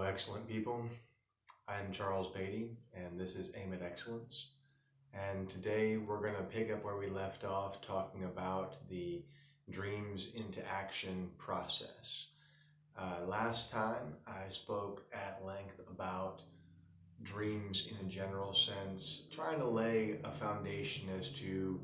excellent people. I'm Charles Beatty, and this is Aim at Excellence. And today we're going to pick up where we left off talking about the dreams into action process. Last time I spoke at length about dreams in a general sense, trying to lay a foundation as to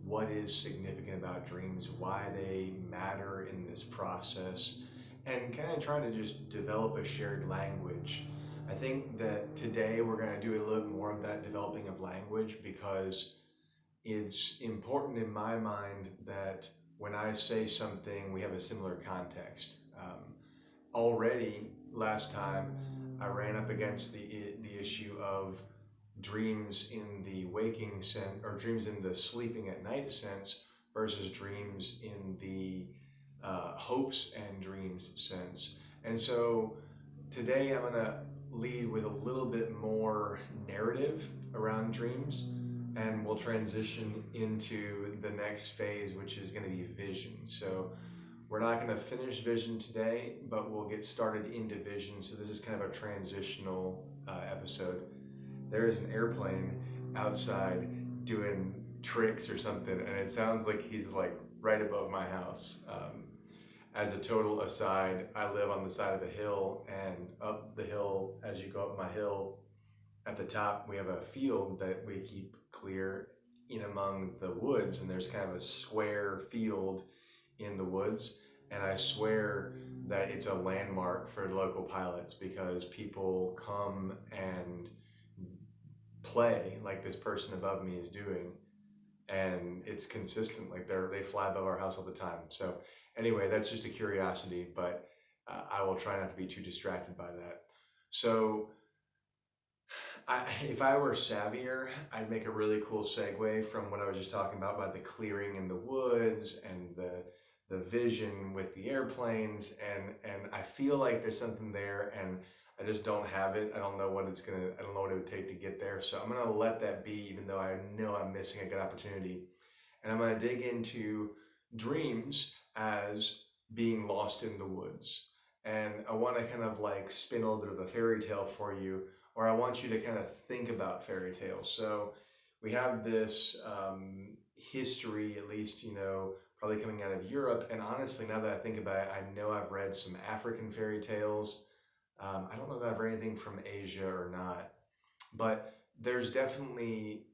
what is significant about dreams, why they matter in this process, and kind of trying to just develop a shared language. I think that today we're going to do a little more of that developing of language because it's important in my mind that when I say something, we have a similar context. Already last time, I ran up against the issue of dreams in the waking sense, or dreams in the sleeping at night sense, versus dreams in the hopes and dreams sense. And so today I'm going to lead with a little bit more narrative around dreams, and we'll transition into the next phase, which is going to be vision. So we're not going to finish vision today, but we'll get started into vision. So this is kind of a transitional episode. There is an airplane outside doing tricks or something, and it sounds like he's like right above my house. As a total aside, I live on the side of a hill, and up the hill, as you go up my hill, at the top we have a field that we keep clear in among the woods, and there's kind of a square field in the woods, and I swear that it's a landmark for local pilots because people come and play like this person above me is doing, and it's consistent. Like they fly above our house all the time. So anyway, that's just a curiosity, but I will try not to be too distracted by that. So if I were savvier, I'd make a really cool segue from what I was just talking about the clearing in the woods and the vision with the airplanes, and I feel like there's something there, and I just don't have it. I don't know what it would take to get there. So I'm gonna let that be, even though I know I'm missing a good opportunity. And I'm gonna dig into dreams as being lost in the woods. And I want to kind of like spin a little bit of a fairy tale for you, or I want you to kind of think about fairy tales. So we have this history, at least, probably coming out of Europe. And honestly, now that I think about it, I know I've read some African fairy tales. I don't know that I've read anything from Asia or not, but there's definitely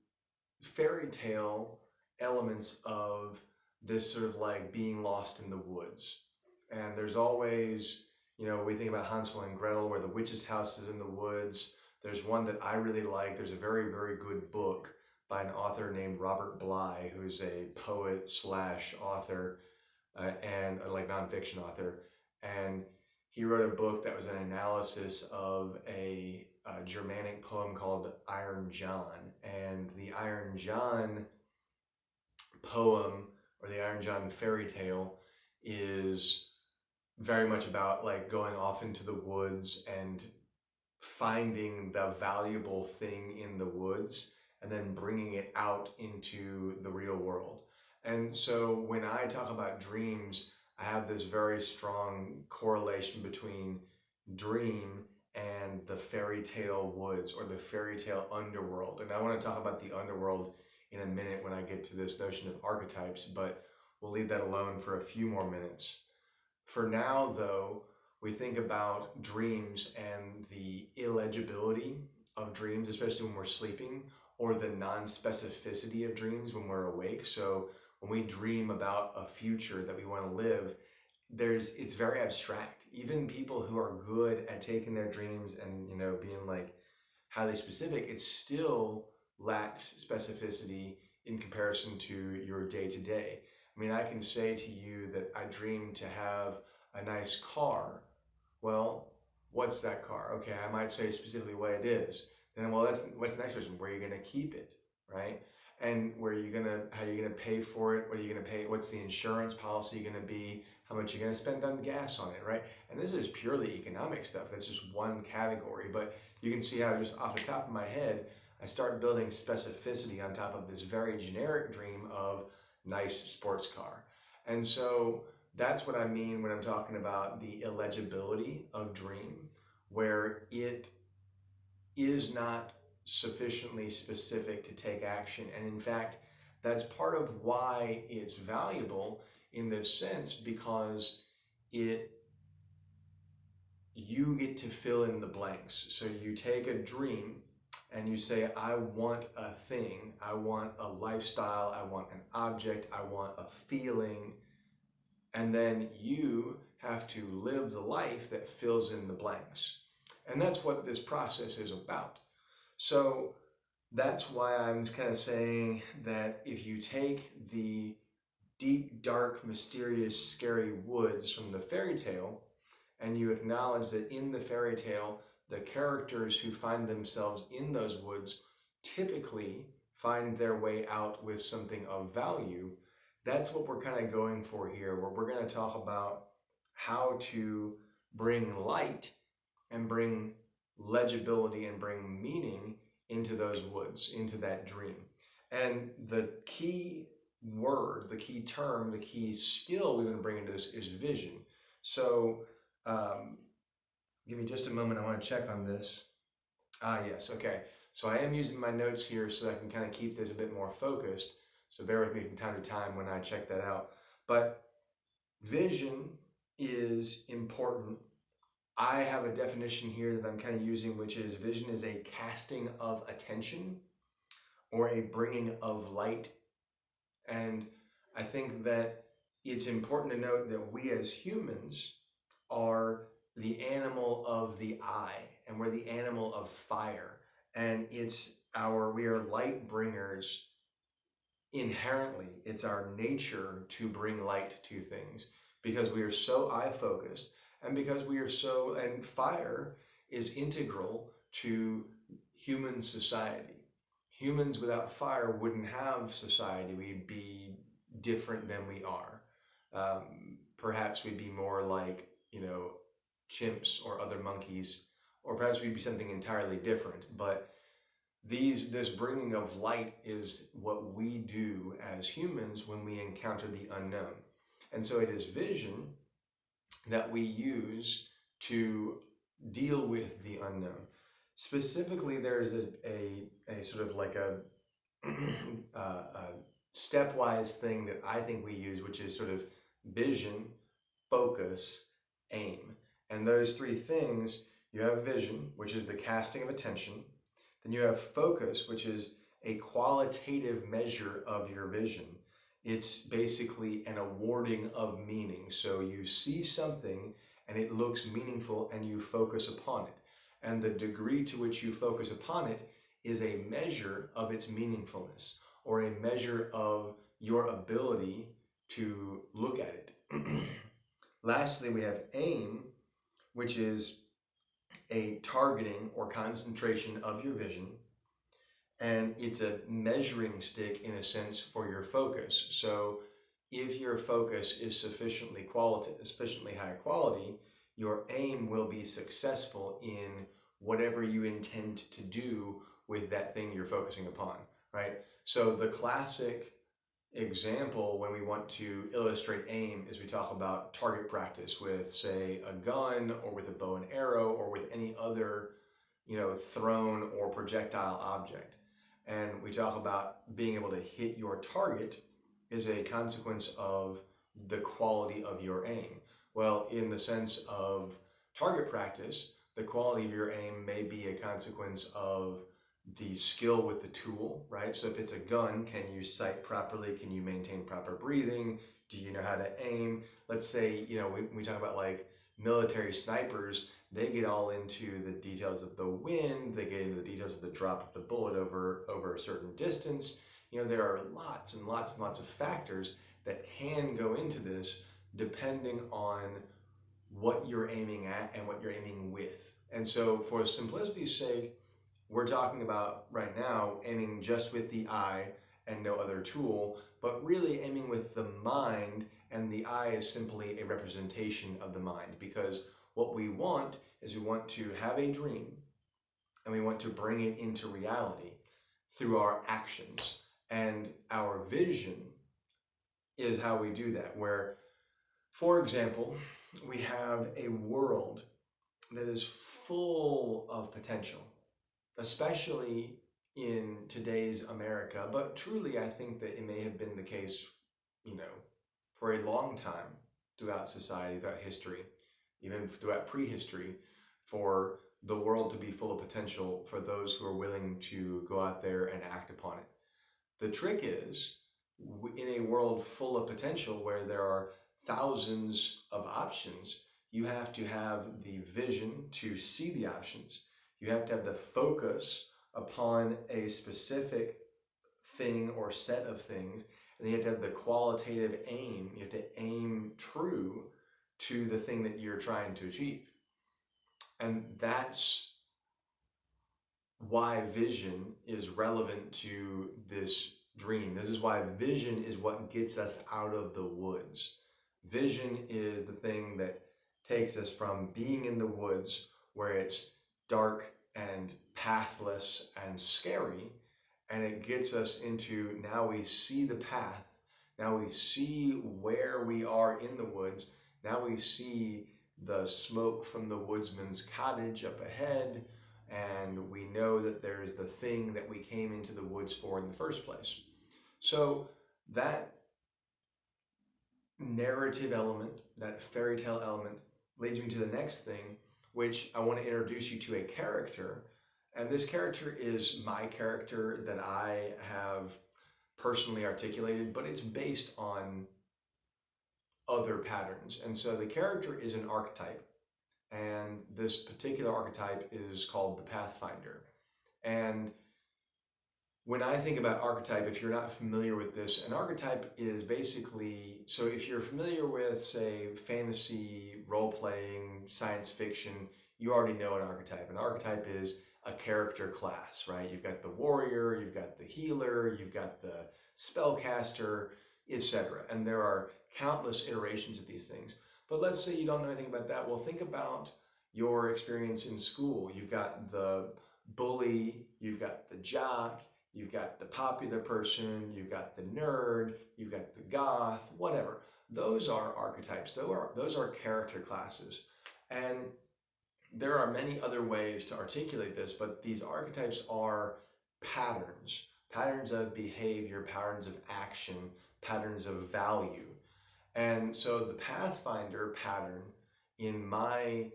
fairy tale elements of this sort of like being lost in the woods. And there's always, we think about Hansel and Gretel, where the witch's house is in the woods. There's one that I really like. There's a very, very good book by an author named Robert Bly, who's a poet slash author and like nonfiction author. And he wrote a book that was an analysis of a Germanic poem called Iron John. And the Iron John poem, or the Iron John fairy tale, is very much about like going off into the woods and finding the valuable thing in the woods and then bringing it out into the real world. And so when I talk about dreams, I have this very strong correlation between dream and the fairy tale woods, or the fairy tale underworld. And I want to talk about the underworld in a minute when I get to this notion of archetypes, but we'll leave that alone for a few more minutes. For now, though, we think about dreams and the illegibility of dreams, especially when we're sleeping, or the non-specificity of dreams when we're awake. So when we dream about a future that we want to live, it's very abstract. Even people who are good at taking their dreams and being like highly specific, it still lacks specificity in comparison to your day-to-day. I mean, I can say to you that I dream to have a nice car. Well, what's that car? Okay, I might say specifically what it is. Then, well, what's the next question? Where are you going to keep it, right? And how are you going to pay for it? What are you going to pay? What's the insurance policy going to be? How much are you going to spend on gas on it, right? And this is purely economic stuff. That's just one category. But you can see how just off the top of my head, I start building specificity on top of this very generic dream of nice sports car. And so that's what I mean when I'm talking about the illegibility of dream, where it is not sufficiently specific to take action. And in fact, that's part of why it's valuable in this sense, because you get to fill in the blanks. So you take a dream and you say, I want a thing, I want a lifestyle, I want an object, I want a feeling, and then you have to live the life that fills in the blanks. And that's what this process is about. So that's why I'm kind of saying that if you take the deep, dark, mysterious, scary woods from the fairy tale, and you acknowledge that in the fairy tale, the characters who find themselves in those woods typically find their way out with something of value. That's what we're kind of going for here, where we're going to talk about how to bring light and bring legibility and bring meaning into those woods, into that dream. And the key word, the key term, the key skill we want to bring into this is vision. So give me just a moment. I want to check on this. Yes. Okay. So I am using my notes here so that I can kind of keep this a bit more focused. So bear with me from time to time when I check that out. But vision is important. I have a definition here that I'm kind of using, which is vision is a casting of attention or a bringing of light. And I think that it's important to note that we as humans are the animal of the eye, and we're the animal of fire. And we are light bringers inherently. It's our nature to bring light to things because we are so eye focused, and because and fire is integral to human society. Humans without fire wouldn't have society. We'd be different than we are. Perhaps we'd be more like, chimps or other monkeys, or perhaps we'd be something entirely different. But this bringing of light is what we do as humans when we encounter the unknown. And so it is vision that we use to deal with the unknown. Specifically, there's a sort of like a stepwise thing that I think we use, which is sort of vision, focus, aim. And those three things, you have vision, which is the casting of attention. Then you have focus, which is a qualitative measure of your vision. It's basically an awarding of meaning. So you see something and it looks meaningful and you focus upon it. And the degree to which you focus upon it is a measure of its meaningfulness, or a measure of your ability to look at it. Lastly, we have aim, which is a targeting or concentration of your vision. And it's a measuring stick, in a sense, for your focus. So if your focus is sufficiently high quality, your aim will be successful in whatever you intend to do with that thing you're focusing upon, right? So the classic example when we want to illustrate aim is we talk about target practice with, say, a gun or with a bow and arrow or with any other, thrown or projectile object. And we talk about being able to hit your target is a consequence of the quality of your aim. Well, in the sense of target practice, the quality of your aim may be a consequence of the skill with the tool, right? So if it's a gun, can you sight properly? Can you maintain proper breathing? Do you know how to aim? Let's say, we talk about like military snipers, they get all into the details of the wind, they get into the details of the drop of the bullet over a certain distance. There are lots and lots and lots of factors that can go into this depending on what you're aiming at and what you're aiming with. And so for simplicity's sake, we're talking about right now aiming just with the eye and no other tool, but really aiming with the mind, and the eye is simply a representation of the mind, because what we want is we want to have a dream and we want to bring it into reality through our actions. And our vision is how we do that, where, for example, we have a world that is full of potential, especially in today's America. But truly, I think that it may have been the case, you know, for a long time throughout society, throughout history, even throughout prehistory, for the world to be full of potential for those who are willing to go out there and act upon it. The trick is, in a world full of potential where there are thousands of options, you have to have the vision to see the options. You have to have the focus upon a specific thing or set of things, and then you have to have the qualitative aim. You have to aim true to the thing that you're trying to achieve. And that's why vision is relevant to this dream. This is why vision is what gets us out of the woods. Vision is the thing that takes us from being in the woods where it's dark and pathless and scary, and it gets us into, now we see the path, now we see where we are in the woods, now we see the smoke from the woodsman's cottage up ahead, and we know that there's the thing that we came into the woods for in the first place. So that narrative element, that fairy tale element, leads me to the next thing, which I want to introduce you to a character. And this character is my character that I have personally articulated, but it's based on other patterns. And so the character is an archetype. And this particular archetype is called the Pathfinder. And when I think about archetype, if you're not familiar with this, an archetype is basically, so if you're familiar with, say, fantasy, role-playing, science fiction, you already know an archetype. An archetype is a character class, right? You've got the warrior, you've got the healer, you've got the spellcaster, etc. And there are countless iterations of these things. But let's say you don't know anything about that. Well, think about your experience in school. You've got the bully, you've got the jock, you've got the popular person, you've got the nerd, you've got the goth, whatever. Those are archetypes. Those are character classes. And there are many other ways to articulate this, but these archetypes are patterns, patterns of behavior, patterns of action, patterns of value. And so the Pathfinder pattern, in my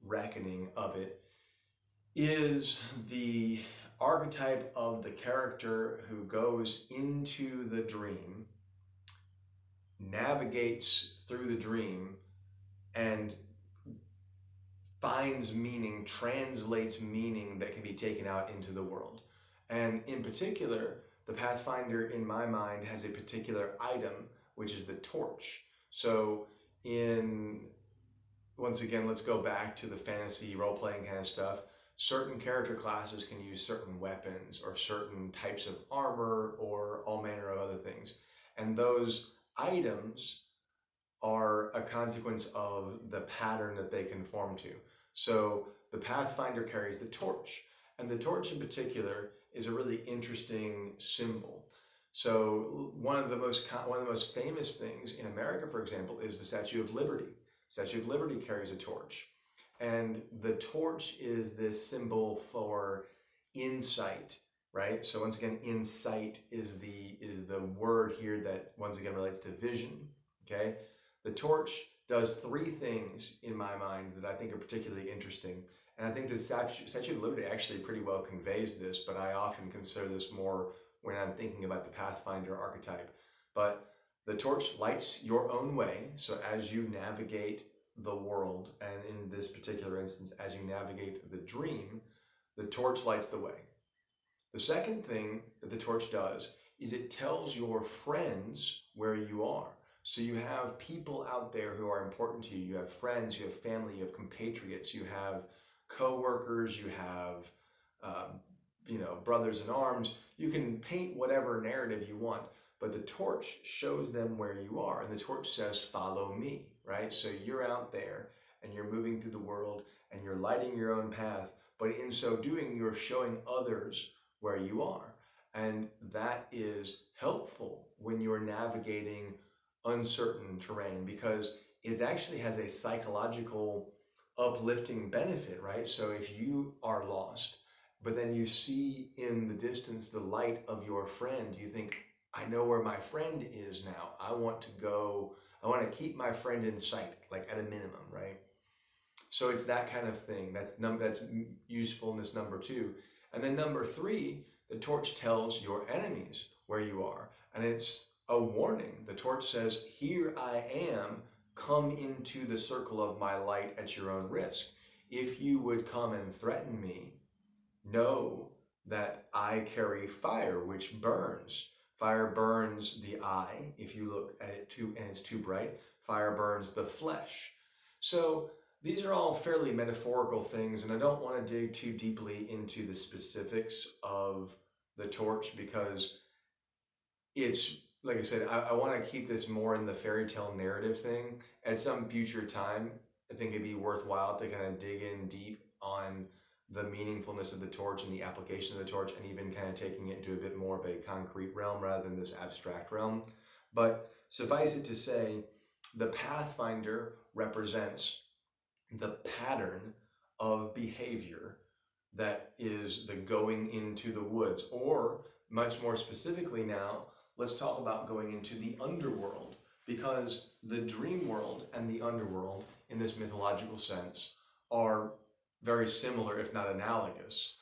reckoning of it, is the archetype of the character who goes into the dream, navigates through the dream, and finds meaning, translates meaning that can be taken out into the world. And in particular, the Pathfinder, in my mind, has a particular item, which is the torch. So once again, let's go back to the fantasy role-playing kind of stuff. Certain character classes can use certain weapons or certain types of armor or all manner of other things. And those items are a consequence of the pattern that they conform to. So the Pathfinder carries the torch. And the torch in particular is a really interesting symbol. So one of the most famous things in America, for example, is the Statue of Liberty. Statue of Liberty carries a torch. And the torch is this symbol for insight, right? So once again, insight is the word here that once again relates to vision, okay? The torch does three things in my mind that I think are particularly interesting. And I think the Statue of Liberty actually pretty well conveys this, but I often consider this more when I'm thinking about the Pathfinder archetype. But the torch lights your own way. So as you navigate the world, and in this particular instance, as you navigate the dream, the torch lights the way. The second thing that the torch does is it tells your friends where you are. So you have people out there who are important to you. You have friends, you have family, you have compatriots, you have co-workers, you have brothers in arms. You can paint whatever narrative you want, but the torch shows them where you are, and the torch says, follow me, right? So you're out there and you're moving through the world and you're lighting your own path, but in so doing, you're showing others where you are. And that is helpful when you're navigating uncertain terrain, because it actually has a psychological uplifting benefit, right? So if you are lost, but then you see in the distance the light of your friend, you think, I know where my friend is now. I want to go, I want to keep my friend in sight, like at a minimum, right? So it's that kind of thing. That's usefulness number two. And then number three, the torch tells your enemies where you are. And it's a warning. The torch says, here I am, come into the circle of my light at your own risk. If you would come and threaten me, know that I carry fire, which burns. Fire burns the eye, if you look at it too, and it's too bright. Fire burns the flesh. So these are all fairly metaphorical things, and I don't want to dig too deeply into the specifics of the torch because it's, like I said, I want to keep this more in the fairy tale narrative thing. At some future time, I think it'd be worthwhile to kind of dig in deep on the meaningfulness of the torch and the application of the torch, and even kind of taking it into a bit more of a concrete realm rather than this abstract realm. But suffice it to say, the Pathfinder represents the pattern of behavior that is the going into the woods. Or much more specifically now, let's talk about going into the underworld, because the dream world and the underworld in this mythological sense are very similar, if not analogous.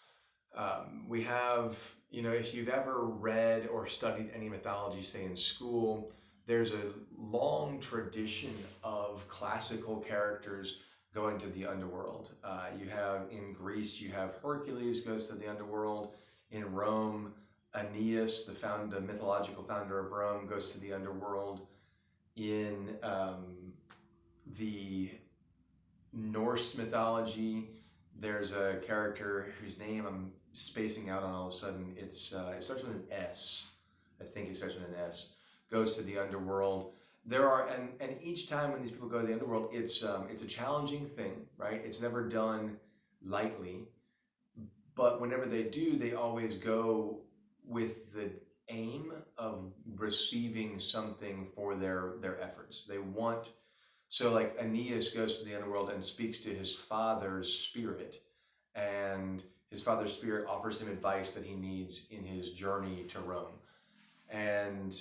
We have, if you've ever read or studied any mythology, say in school, there's a long tradition of classical characters going to the underworld. You have in Greece, you have Hercules goes to the underworld. In Rome, Aeneas, the mythological founder of Rome, goes to the underworld. In the Norse mythology, there's a character whose name I'm spacing out on all of a sudden. It starts with an S. I think it starts with an S. Goes to the underworld. There are, and each time when these people go to the underworld, it's a challenging thing, right? It's never done lightly, but whenever they do, they always go with the aim of receiving something for their efforts. They want, so like Aeneas goes to the underworld and speaks to his father's spirit, and his father's spirit offers him advice that he needs in his journey to Rome. And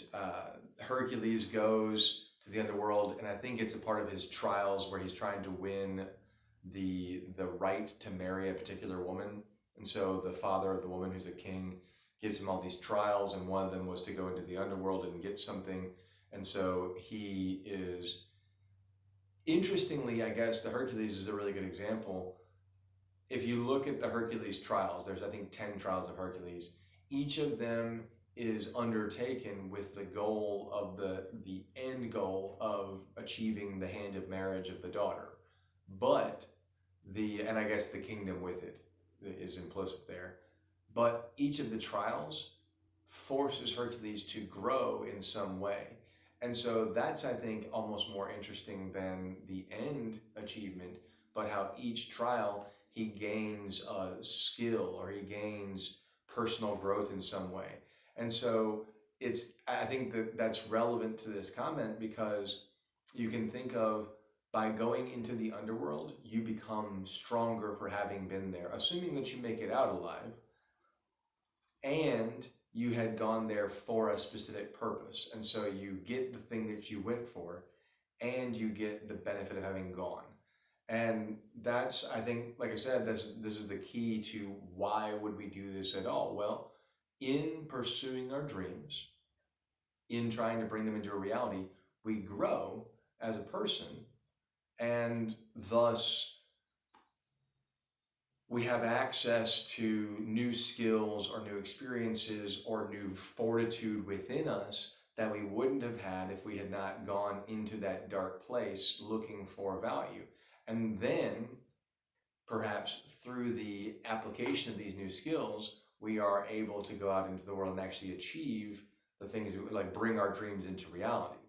Hercules goes to the underworld, and I think it's a part of his trials where he's trying to win the right to marry a particular woman. And so the father of the woman, who's a king, gives him all these trials, and one of them was to go into the underworld and get something. And so he is, interestingly, I guess the Hercules is a really good example. If you look at the Hercules trials, there's I think 10 trials of Hercules. Each of them is undertaken with the goal of the end goal of achieving the hand of marriage of the daughter. But and I guess the kingdom with it is implicit there. But each of the trials forces Hercules to grow in some way. And so that's, I think, almost more interesting than the end achievement, but how each trial he gains a skill or he gains personal growth in some way. And so I think that's relevant to this comment, because you can think of, by going into the underworld, you become stronger for having been there, assuming that you make it out alive, and you had gone there for a specific purpose. And so you get the thing that you went for, and you get the benefit of having gone. And that's, I think, like I said, this is the key to why would we do this at all? Well, in pursuing our dreams, in trying to bring them into a reality, we grow as a person, and thus we have access to new skills or new experiences or new fortitude within us that we wouldn't have had if we had not gone into that dark place looking for value. And then, perhaps through the application of these new skills, we are able to go out into the world and actually achieve the things that like bring our dreams into reality.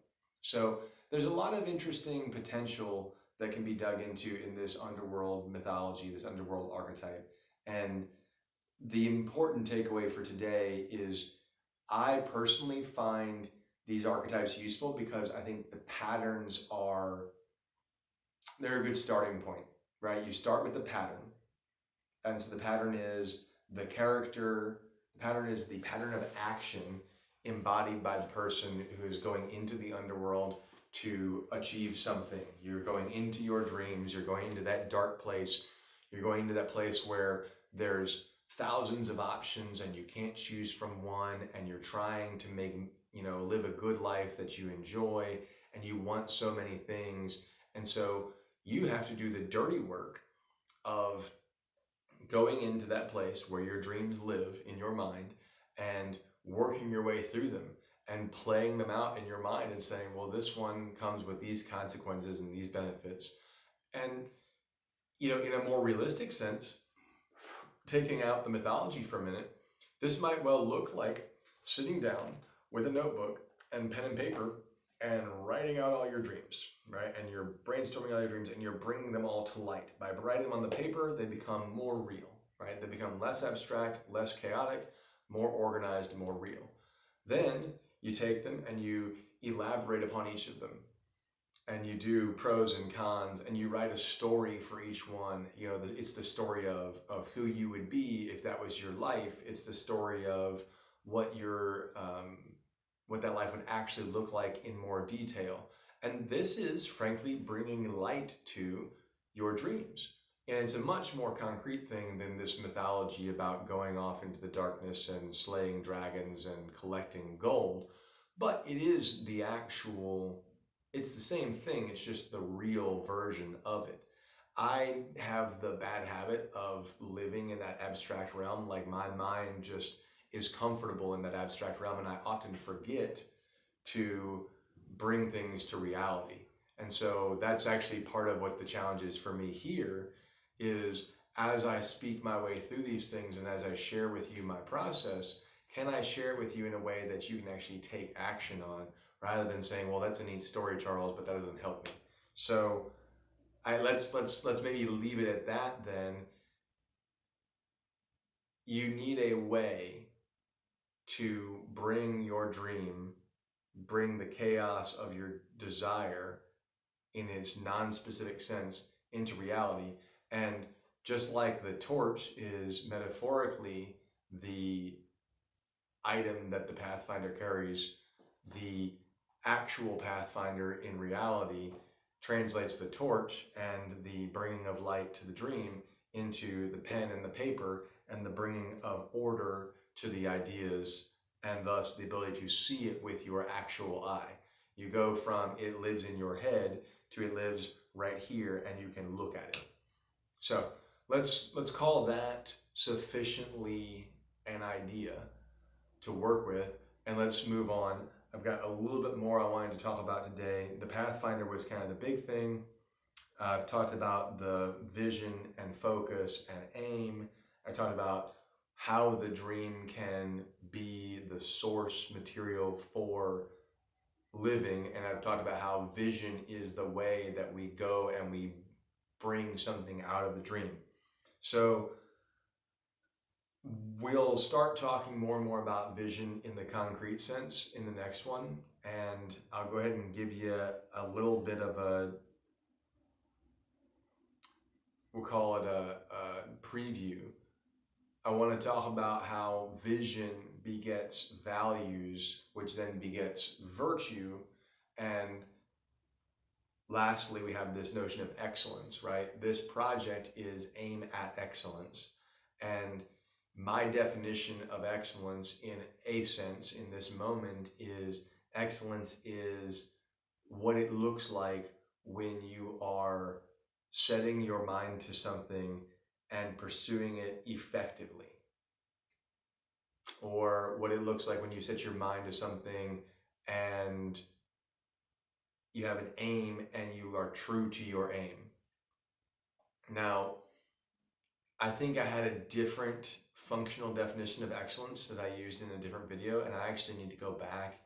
So there's a lot of interesting potential that can be dug into in this underworld mythology, this underworld archetype. And the important takeaway for today is I personally find these archetypes useful because I think the patterns they're a good starting point. right? You start with the pattern. And so the pattern is the character, the pattern is the pattern of action embodied by the person who is going into the underworld to achieve something. You're going into your dreams, you're going into that dark place, you're going into that place where there's thousands of options and you can't choose from one, and you're trying to make, live a good life that you enjoy, and you want so many things. And so you have to do the dirty work of going into that place where your dreams live in your mind and working your way through them and playing them out in your mind and saying, well, this one comes with these consequences and these benefits. And, in a more realistic sense, taking out the mythology for a minute, this might well look like sitting down with a notebook and pen and paper and writing out all your dreams, right? And you're brainstorming all your dreams and you're bringing them all to light. By writing them on the paper, they become more real, right? They become less abstract, less chaotic, more organized, more real. Then you take them and you elaborate upon each of them. And you do pros and cons, and you write a story for each one. It's the story of who you would be if that was your life. It's the story of what what that life would actually look like in more detail. And this is, frankly, bringing light to your dreams. And it's a much more concrete thing than this mythology about going off into the darkness and slaying dragons and collecting gold. But it is it's the same thing, it's just the real version of it. I have the bad habit of living in that abstract realm. Like, my mind just is comfortable in that abstract realm, and I often forget to bring things to reality. And so that's actually part of what the challenge is for me here, is as I speak my way through these things and as I share with you my process, can I share it with you in a way that you can actually take action on, rather than saying, well, that's a neat story, Charles, but that doesn't help me. So let's maybe leave it at that then. You need a way to bring your dream, bring the chaos of your desire in its non-specific sense into reality. And just like the torch is metaphorically the item that the Pathfinder carries, the actual Pathfinder in reality translates the torch and the bringing of light to the dream into the pen and the paper, and the bringing of order to the ideas, and thus the ability to see it with your actual eye. You go from it lives in your head to it lives right here and you can look at it. So let's call that sufficiently an idea to work with, and let's move on. I've got a little bit more I wanted to talk about today. The Pathfinder was kind of the big thing. I've talked about the vision and focus and aim. I talked about how the dream can be the source material for living, and I've talked about how vision is the way that we go and we bring something out of the dream. So we'll start talking more and more about vision in the concrete sense in the next one, and I'll go ahead and give you a little bit of we'll call it a preview. I want to talk about how vision begets values, which then begets virtue, and lastly, we have this notion of excellence, right? This project is aim at excellence, and my definition of excellence in a sense in this moment is excellence is what it looks like when you are setting your mind to something and pursuing it effectively, or what it looks like when you set your mind to something and you have an aim and you are true to your aim. Now, I think I had a different functional definition of excellence that I used in a different video, and I actually need to go back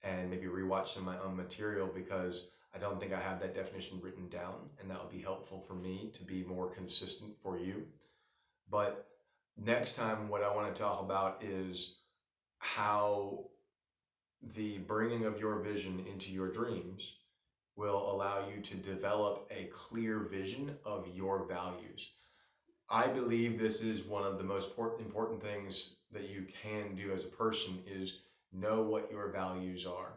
and maybe rewatch some of my own material, because I don't think I have that definition written down, and that would be helpful for me to be more consistent for you. But next time, what I want to talk about is how the bringing of your vision into your dreams will allow you to develop a clear vision of your values. I believe this is one of the most important things that you can do as a person is know what your values are.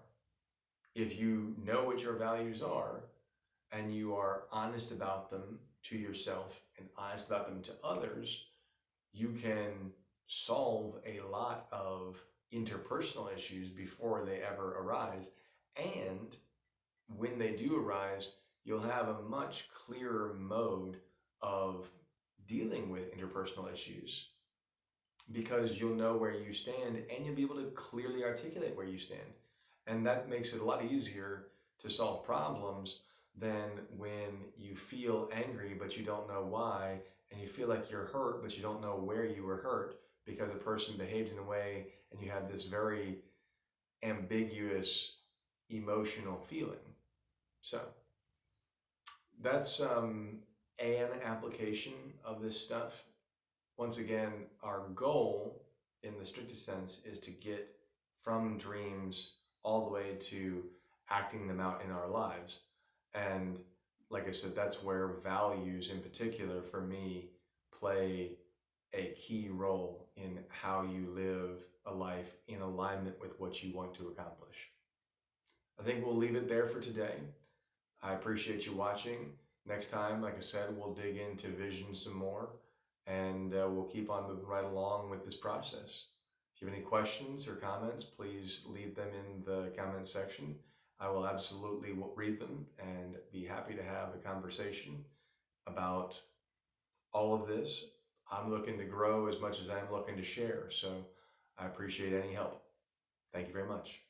If you know what your values are and you are honest about them to yourself and honest about them to others, you can solve a lot of interpersonal issues before they ever arise. And when they do arise, you'll have a much clearer mode of dealing with interpersonal issues because you'll know where you stand and you'll be able to clearly articulate where you stand. And that makes it a lot easier to solve problems than when you feel angry but you don't know why, and you feel like you're hurt but you don't know where you were hurt because a person behaved in a way, and you have this very ambiguous emotional feeling. So that's an application of this stuff. Once again, our goal in the strictest sense is to get from dreams all the way to acting them out in our lives. And like I said, that's where values in particular for me play a key role in how you live a life in alignment with what you want to accomplish. I think we'll leave it there for today. I appreciate you watching. Next time, like I said, we'll dig into vision some more, and we'll keep on moving right along with this process. If you have any questions or comments, please leave them in the comments section. I will absolutely read them and be happy to have a conversation about all of this. I'm looking to grow as much as I'm looking to share, so I appreciate any help. Thank you very much.